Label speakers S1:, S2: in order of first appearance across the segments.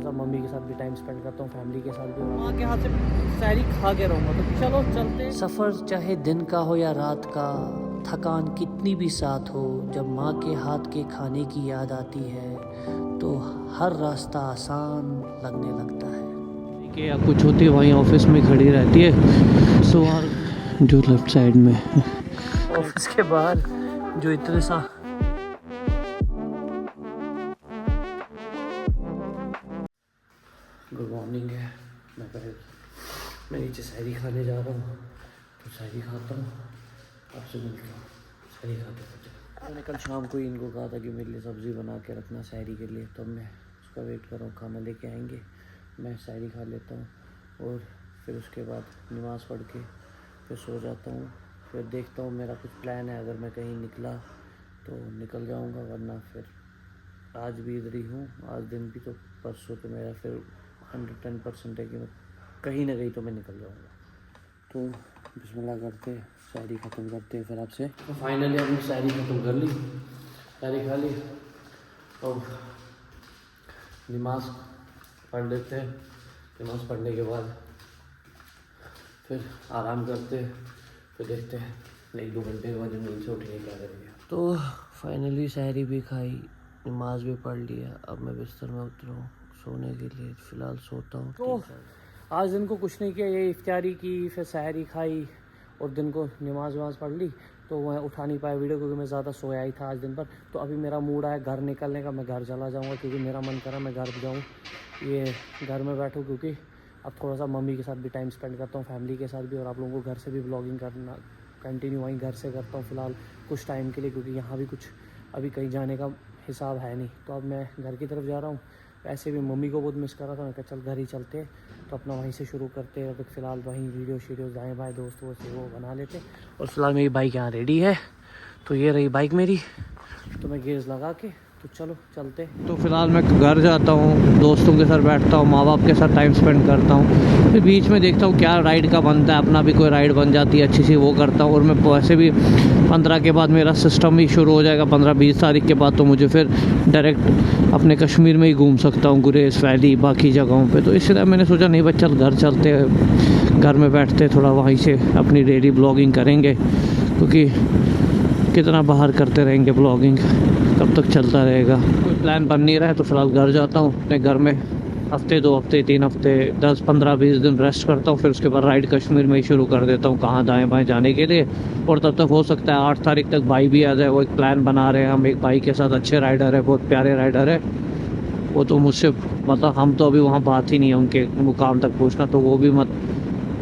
S1: सा मम्मी के साथ भी टाइम स्पेंड करता हूँ, फैमिली के साथ भी। माँ के हाथ से सहरी खा के रहूँगा। तो चलो चलते।
S2: सफ़र चाहे दिन का हो या रात का, थकान कितनी भी साथ हो, जब माँ के हाथ के खाने की याद आती है तो हर रास्ता आसान लगने लगता है।
S3: कि या कुछ होती है वहीं ऑफिस में खड़ी रहती है, सो जो लेफ्ट साइड में
S1: ऑफिस के बाहर जो इतने सा गुड मॉर्निंग है। मैं नीचे सहरी खाने जा रहा हूँ, तो सहरी खाता हूँ, आपसे मिलता हूँ सहरी खाते खाते। मैंने कल शाम को ही इनको कहा था कि मेरे लिए सब्ज़ी बना के रखना सहरी के लिए, तो मैं उसका वेट कर रहा हूँ, खाना लेके आएंगे, मैं सहरी खा लेता हूँ और फिर उसके बाद नमाज़ पढ़ के फिर सो जाता हूँ। फिर देखता हूँ मेरा कुछ प्लान है, अगर मैं कहीं निकला तो निकल जाऊँगा, वरना फिर आज भी इधर ही हूँ। आज दिन भी तो परसों तो मेरा फिर 110% है कि मैं कहीं ना कहीं तो मैं निकल जाऊँगा। तो बिस्मिल्लाह करते शायरी ख़त्म करते हैं फिर आपसे। तो फाइनली हमने शायरी ख़त्म कर ली, शायरी खा ली और नमाज़ पढ़ लेते हैं। नमाज़ पढ़ने के बाद फिर आराम करते, फिर देखते हैं 1-2 घंटे के बाद जब नींद से उठेंगे क्या करेंगे। तो फाइनली शायरी भी खाई, नमाज़ भी पढ़ लिया। अब मैं बिस्तर में उतरा हूँ सोने के लिए, फ़िलहाल सोता हूँ। तो आज दिन को कुछ नहीं किया, ये इफ्तारी की, फिर सहरी खाई और दिन को नमाज वमाज पढ़ ली। तो मैं उठा नहीं पाया वीडियो क्योंकि मैं ज़्यादा सोया ही था आज दिन भर। तो अभी मेरा मूड आया घर निकलने का, मैं घर चला जाऊँगा क्योंकि मेरा मन करा मैं घर जाऊँ, ये घर में बैठूँ, क्योंकि अब थोड़ा सा मम्मी के साथ भी टाइम स्पेंड करता हूँ, फैमिली के साथ भी, और आप लोगों को घर से भी ब्लॉगिंग करना कंटिन्यू वहीं घर से करता हूँ फ़िलहाल कुछ टाइम के लिए, क्योंकि यहाँ भी कुछ अभी कहीं जाने का हिसाब है नहीं। तो अब मैं घर की तरफ जा रहा हूँ। ऐसे भी मम्मी को बहुत मिस कर रहा था, मैं कहा चल घर ही चलते, तो अपना वहीं से शुरू करते हैं। तो फिलहाल वहीं वीडियो शीडियो दाएँ बाएँ दोस्तों से वो बना लेते। और फिलहाल मेरी बाइक यहाँ रेडी है, तो ये रही बाइक मेरी, तो मैं गेयर्स लगा के तो चलो चलते।
S3: तो फिलहाल मैं घर जाता हूँ, दोस्तों के साथ बैठता हूँ, माँ बाप के साथ टाइम स्पेंड करता हूँ, फिर बीच में देखता हूँ क्या राइड का बनता है, अपना भी कोई राइड बन जाती है अच्छी सी, वो करता हूँ। और मैं वैसे भी 15 के बाद मेरा सिस्टम ही शुरू हो जाएगा, 15-20 तारीख के बाद, तो मुझे फिर डायरेक्ट अपने कश्मीर में ही घूम सकता हूँ, गुरेज वैली बाकी जगहों पर। तो इसलिए मैंने सोचा नहीं भाई चल घर चलते, घर में बैठते थोड़ा वहीं से अपनी डेली ब्लॉगिंग करेंगे, क्योंकि कितना बाहर करते रहेंगे ब्लॉगिंग, कब तक चलता रहेगा। कोई प्लान बन नहीं रहा है, तो फिलहाल घर जाता हूँ अपने घर में, हफ्ते 2 हफ्ते 3 हफ्ते 10 15 20 दिन रेस्ट करता हूँ, फिर उसके बाद राइड कश्मीर में ही शुरू कर देता हूँ कहाँ दाएँ बाएँ जाने के लिए। और तब तक हो सकता है 8 तारीख तक भाई भी आ जाए, वो एक प्लान बना रहे हैं हम, एक भाई के साथ अच्छे राइडर है, बहुत प्यारे राइडर है वो, तो मुझसे मतलब हम तो अभी वहाँ बात ही नहीं है उनके मुकाम तक पहुँचना, तो वो भी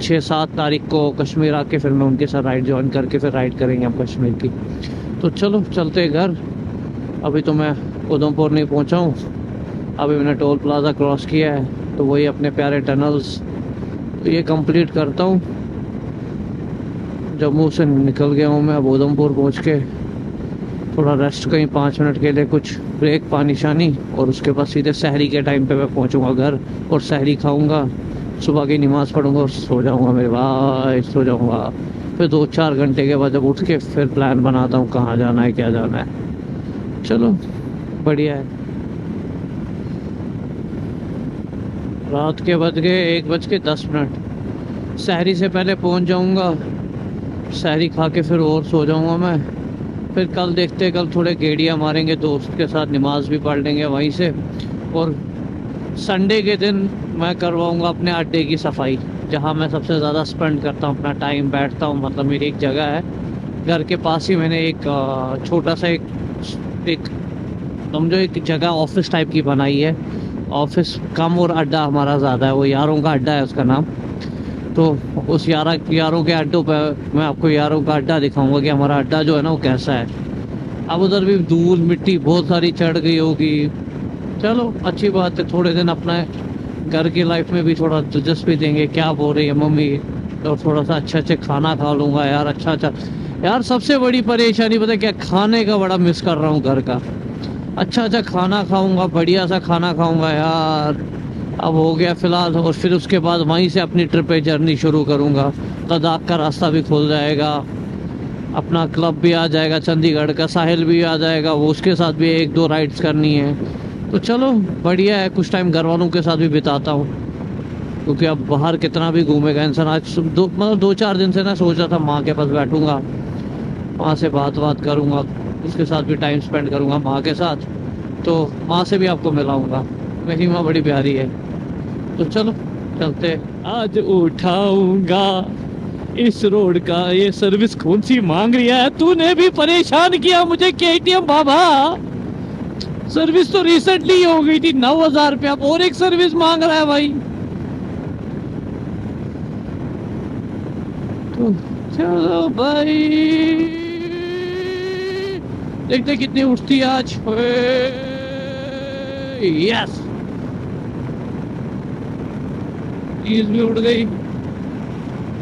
S3: 6-7 तारीख को कश्मीर आके फिर मैं उनके साथ राइड ज्वाइन करके फिर राइड करेंगे हम कश्मीर की। तो चलो चलते घर। अभी तो मैं उधमपुर नहीं पहुंचा हूँ, अभी मैंने टोल प्लाज़ा क्रॉस किया है, तो वही अपने प्यारे टनल्स तो ये कंप्लीट करता हूँ। जम्मू से निकल गया हूँ मैं, अब उधमपुर पहुँच के थोड़ा रेस्ट कहीं 5 मिनट के लिए, कुछ ब्रेक पानी शानी, और उसके बाद सीधे सहरी के टाइम पे मैं पहुँचूँगा घर और सहरी खाऊँगा, सुबह की नमाज़ पढ़ूँगा और सो जाऊँगा मेरे भाई, सो जाऊँगा। फिर 2-4 घंटे के बाद जब उठ के फिर प्लान बनाता हूँ कहाँ जाना है क्या जाना है। चलो बढ़िया है। रात के बज गए 1:10। सहरी से पहले पहुँच जाऊँगा, सहरी खा के फिर और सो जाऊँगा मैं। फिर कल देखते, कल थोड़े गेड़ियाँ मारेंगे दोस्त के साथ, नमाज भी पढ़ लेंगे वहीं से। और संडे के दिन मैं करवाऊँगा अपने अड्डे की सफाई, जहाँ मैं सबसे ज़्यादा स्पेंड करता हूँ अपना टाइम, बैठता हूँ। मतलब मेरी एक जगह है घर के पास ही, मैंने एक छोटा सा एक समझो एक जगह ऑफिस टाइप की बनाई है, ऑफिस कम और अड्डा हमारा ज़्यादा है, वो यारों का अड्डा है उसका नाम। तो उस यारों के अड्डों पर मैं आपको यारों का अड्डा दिखाऊंगा कि हमारा अड्डा जो है ना वो कैसा है। अब उधर भी धूल मिट्टी बहुत सारी चढ़ गई होगी, चलो अच्छी बात है, थोड़े दिन अपना घर की लाइफ में भी थोड़ा दिलचस्पी देंगे, क्या बोल रही है मम्मी, और थोड़ा सा अच्छा खाना खा लूँगा यार। अच्छा यार सबसे बड़ी परेशानी पता है क्या, खाने का बड़ा मिस कर रहा हूँ घर का। अच्छा खाना खाऊंगा, बढ़िया सा खाना खाऊंगा यार। अब हो गया फ़िलहाल, और फिर उसके बाद वहीं से अपनी ट्रिप पे जर्नी शुरू करूँगा। लद्दाख का रास्ता भी खुल जाएगा, अपना क्लब भी आ जाएगा, चंडीगढ़ का साहिल भी आ जाएगा, वो उसके साथ भी 1-2 राइड्स करनी है। तो चलो बढ़िया है, कुछ टाइम घर वालों के साथ भी बिताता हूँ, क्योंकि अब बाहर कितना भी घूमेगा इंसान। आज मतलब 2-4 दिन से ना सोच रहा था माँ के पास बैठूंगा, माँ से बात करूंगा, उसके साथ भी टाइम स्पेंड करूंगा माँ के साथ, तो माँ से भी आपको मिलाऊंगा। मेरी माँ बड़ी प्यारी है। तो चलो चलते। आज उठाऊंगा इस रोड का ये सर्विस कौन सी मांग रही है, तूने भी परेशान किया मुझे KTM बाबा। सर्विस तो रिसेंटली हो गई थी 9,000 रुपया, अब और एक सर्विस मांग रहा है भाई। तो चलो भाई देखते कितनी उठती है आज। यस, चीज भी उड़ गई।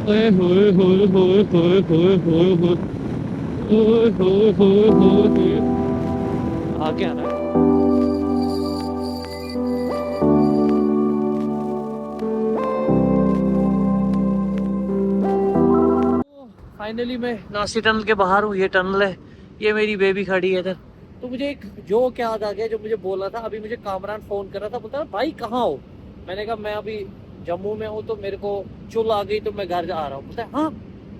S3: ओए होए होए होए होए होए होए होए ओए होए होए होए होए। आगे आ रहा है। फाइनली मैं नासिर टनल के बाहर हूँ। ये टनल है, ये मेरी बेबी खड़ी है इधर। तो मुझे एक जोक याद आ गया जो मुझे बोला था अभी। मुझे कामरान फोन कर रहा था, बोलता भाई कहाँ हो। मैंने कहा मैं अभी जम्मू में हूँ, तो मेरे को चुल आ गई तो मैं घर जा रहा हूँ। बोलता है हाँ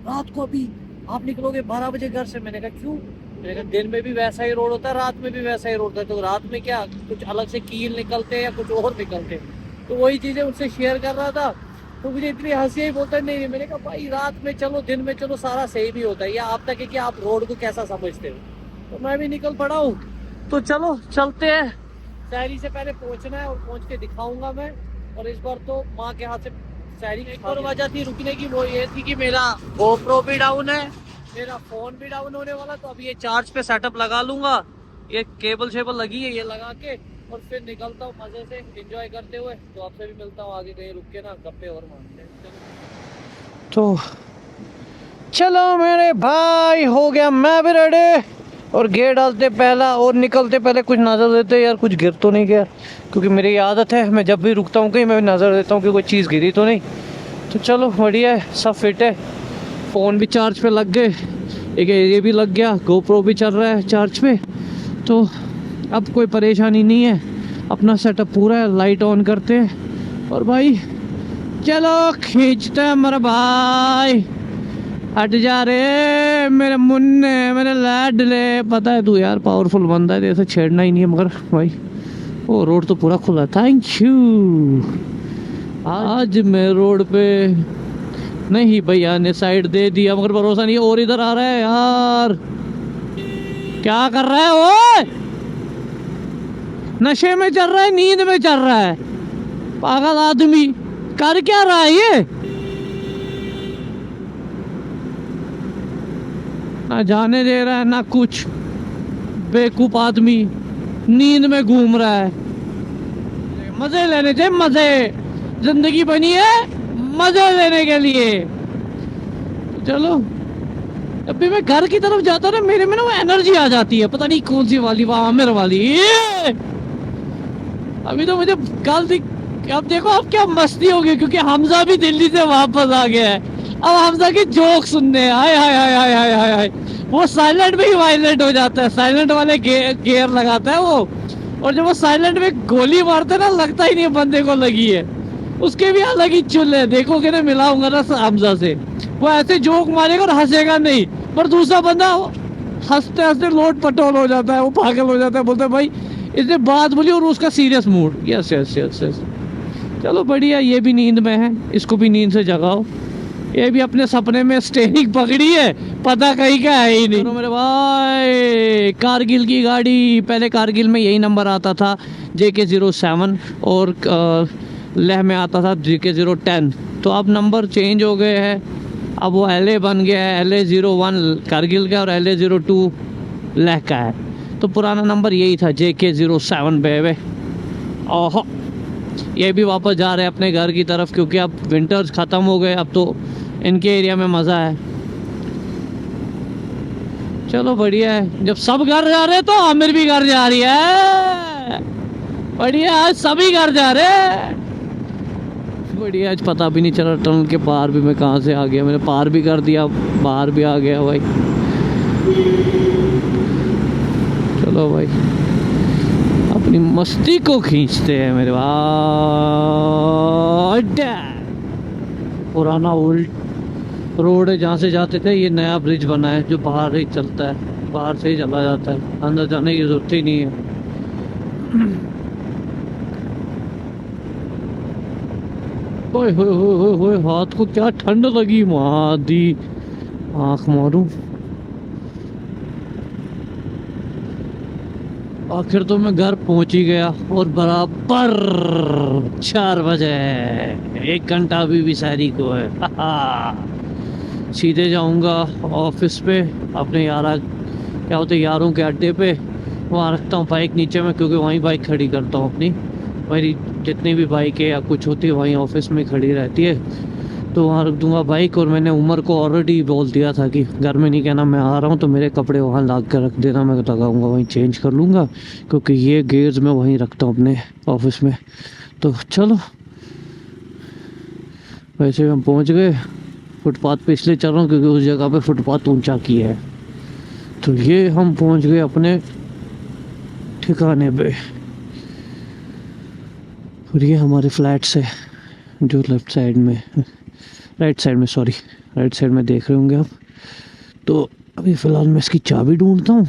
S3: रात को अभी आप निकलोगे 12 बजे घर से। मैंने कहा क्यों। मैंने कहा दिन में भी वैसा ही रोड होता है, रात में भी वैसा ही रोड होता है, तो रात में क्या कुछ अलग से कील निकलते हैं या कुछ और निकलते हैं। तो वही चीजें उनसे शेयर कर रहा था, तो मुझे इतनी हंसी आई। बोलता नहीं। मैंने कहा भाई रात में चलो दिन में चलो सारा सही भी होता है, या आप तक है कि आप रोड को कैसा समझते हो। तो मैं भी निकल पड़ा हूँ, तो चलो चलते हैं। शहरी से पहले पहुंचना है और पहुंच के दिखाऊंगा मैं। और इस बार तो माँ के हाथ से शहरी। एक और वजह थी रुकने की, वो ये थी कि मेरा GoPro भी डाउन है, मेरा फोन भी डाउन होने वाला। तो अभी ये चार्ज पे सेटअप लगा लूंगा, ये केबल शेबल लगी है, ये लगा के और फिर निकलता हूँ मजे से एंजॉय करते हुए। तो आपसे भी मिलता हूँ आगे कहीं रुक के ना गप्पे और मारते हैं। तो चलो मेरे भाई, हो गया मैं भी रेडी। और गेट डालते पहला और निकलते पहले कुछ नज़र देते यार कुछ गिर तो नहीं गया, क्योंकि मेरी आदत है मैं जब भी रुकता हूँ कहीं मैं नज़र देता हूँ कि कोई चीज़ गिरी तो नहीं। तो चलो बढ़िया है, सब फिट है। फ़ोन भी चार्ज पे लग गए, एक ये भी लग गया, GoPro भी चल रहा है चार्ज पे। तो अब कोई परेशानी नहीं है, अपना सेटअप पूरा है। लाइट ऑन करते हैं और भाई चलो खींचते हैं मेरा भाई। हट जा रे मेरे मुन्ने, मेरे लाडले। पता है तू यार पावरफुल बंदा है, ऐसे छेड़ना ही नहीं है, मगर भाई वो रोड तो पूरा खुला। Thank you. आज मैं रोड पे नहीं, भैया ने साइड दे दिया, मगर भरोसा नहीं और इधर आ रहा है यार। क्या कर रहा है वो, नशे में चल रहा है, नींद में चल रहा है, पागल आदमी कर क्या रहा है ये। ना जाने दे रहा है ना कुछ, बेवकूफ आदमी नींद में घूम रहा है। मजे लेने थे, मजे, जिंदगी बनी है मजे लेने के लिए। तो चलो जब भी मैं घर की तरफ जाता हूँ ना, मेरे में ना वो एनर्जी आ जाती है, पता नहीं कौन सी वाली, वो आमिर वाली। अभी तो मुझे कल अब देखो अब क्या मस्ती होगी, क्योंकि हमजा भी दिल्ली से वापस आ गया है। अब हमजा के जोक सुनने, हाय हाय हाय हाय हाय हाय हाय। वो साइलेंट में ही वायलेंट हो जाता है, साइलेंट वाले गेयर लगाता है वो। और जब वो साइलेंट में गोली मारते ना, लगता ही नहीं बंदे को लगी है। उसके भी अलग ही चुल है, देखोगे ना मिलाऊंगा ना हमजा से, वो ऐसे जोक मारेगा और हंसेगा नहीं, पर दूसरा बंदा हंसते हंसते लोट पटोल हो जाता है, वो पागल हो जाता है, बोलता है भाई इसने बात बोली और उसका serious mood. Yes yes yes yes. चलो बढ़िया, ये भी नींद में है, इसको भी नींद से जगाओ। ये भी अपने सपने में स्टेरिंग पकड़ी है, पता कहीं का है ही नहीं। तो मेरे भाई कारगिल की गाड़ी, पहले कारगिल में यही नंबर आता था JK07 और लेह में आता था JK010। तो अब नंबर चेंज हो गए हैं, अब वो LA बन गया है, LA01 कारगिल का और LA02 लेह का है। तो पुराना नंबर यही था JK07 बेबे। ओहो, ये भी वापस जा रहे हैं अपने घर की तरफ, क्योंकि अब विंटर्स ख़त्म हो गए, अब तो इनके एरिया में मज़ा है। चलो बढ़िया है, जब सब घर जा रहे हैं तो आमिर भी घर जा रही है। बढ़िया, आज सभी घर जा रहे हैं। बढ़िया, आज पता भी नहीं चला टनल के पार भी मैं कहाँ से आ गया। मैंने पार भी कर दिया, बाहर भी आ गया भाई। चलो भाई, अब अपनी मस्ती को खींचते हैं मेरे भाई। पुराना ओल्ड रोड है जहाँ से जाते थे, ये नया ब्रिज बना है जो बाहर ही चलता है, बाहर से ही चला जाता है, अंदर जाने की जरूरत ही नहीं है। ओए होए होए होए होए, हाथ को क्या ठंड लगी, मादी आँख मारूं। आखिर तो मैं घर पहुंच ही गया और बराबर 4 बजे, 1 घंटा अभी भी सहरी को है। सीधे जाऊंगा ऑफिस पे, अपने क्या होते यारों के अड्डे पे, वहाँ रखता हूँ बाइक नीचे में, क्योंकि वहीं बाइक खड़ी करता हूँ अपनी। मेरी जितनी भी बाइक है या कुछ होती है वहीं ऑफिस में खड़ी रहती है, तो वहाँ रख दूंगा बाइक। और मैंने उमर को ऑलरेडी बोल दिया था कि घर में नहीं कहना मैं आ रहा हूँ, तो मेरे कपड़े वहाँ ला कर रख देना, मैं लगाऊंगा वहीं चेंज कर लूँगा, क्योंकि ये गेयर्स मैं वहीं रखता हूँ अपने ऑफिस में। तो चलो, वैसे हम पहुँच गए। फुटपाथ पे इसलिए चल रहा हूँ क्योंकि उस जगह पे फुटपाथ ऊंचा किया है। तो ये हम पहुँच गए अपने ठिकाने पे, और ये हमारे फ्लैट्स है जो लेफ्ट साइड में, राइट साइड में, सॉरी राइट साइड में देख रहे होंगे आप। तो अभी फ़िलहाल मैं इसकी चाबी ढूंढता हूँ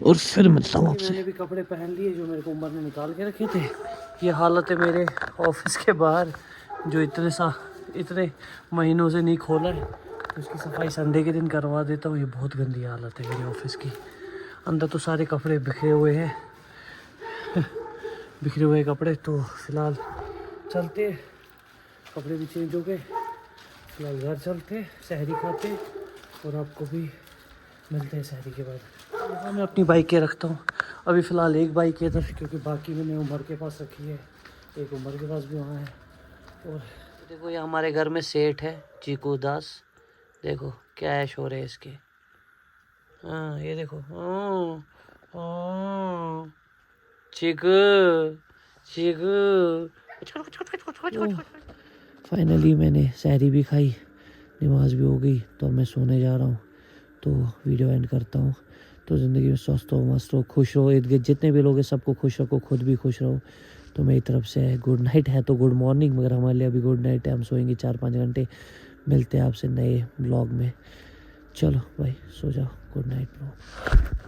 S3: और फिर मिलता हूँ आपसे।
S2: मैंने भी कपड़े पहन लिए जो मेरे को उमर ने निकाल के रखे थे। ये हालत है मेरे ऑफिस के बाहर, जो इतने महीनों से नहीं खोला है। उसकी सफाई संडे के दिन करवा देता हूँ। ये बहुत गंदी हालत है मेरे ऑफिस की। अंदर तो सारे कपड़े बिखरे हुए हैं, बिखरे हुए कपड़े। तो फिलहाल चलते, कपड़े भी चेंज हो गए, फिलहाल घर चलते, सहरी खाते और आपको भी मिलते हैं सहरी के बाद। यहाँ मैं अपनी बाइकें रखता हूँ। अभी फ़िलहाल एक बाइक है इधर, क्योंकि बाकी मैंने उमर के पास रखी है, एक उमर के पास भी वहाँ है। और देखो ये हमारे घर में सेठ है चीकू दास, देखो क्या ऐश हो रहे हैं इसके। हाँ ये देखो, चीकू चीकू। फाइनली मैंने सहरी भी खाई, नमाज भी हो गई, तो मैं सोने जा रहा हूँ। तो वीडियो एंड करता हूँ। तो ज़िंदगी में स्वस्थ हो, मस्त हो, खुश रहो, इर्द गिर्द जितने भी लोग हैं सबको खुश रखो, खुद भी खुश रहो। तो मेरी तरफ से गुड नाइट है, तो गुड मॉर्निंग, मगर हमारे लिए अभी गुड नाइट है। हम सोएंगे 4-5 घंटे। मिलते हैं आपसे नए ब्लॉग में। चलो भाई सो जाओ, गुड नाइट ब्रो।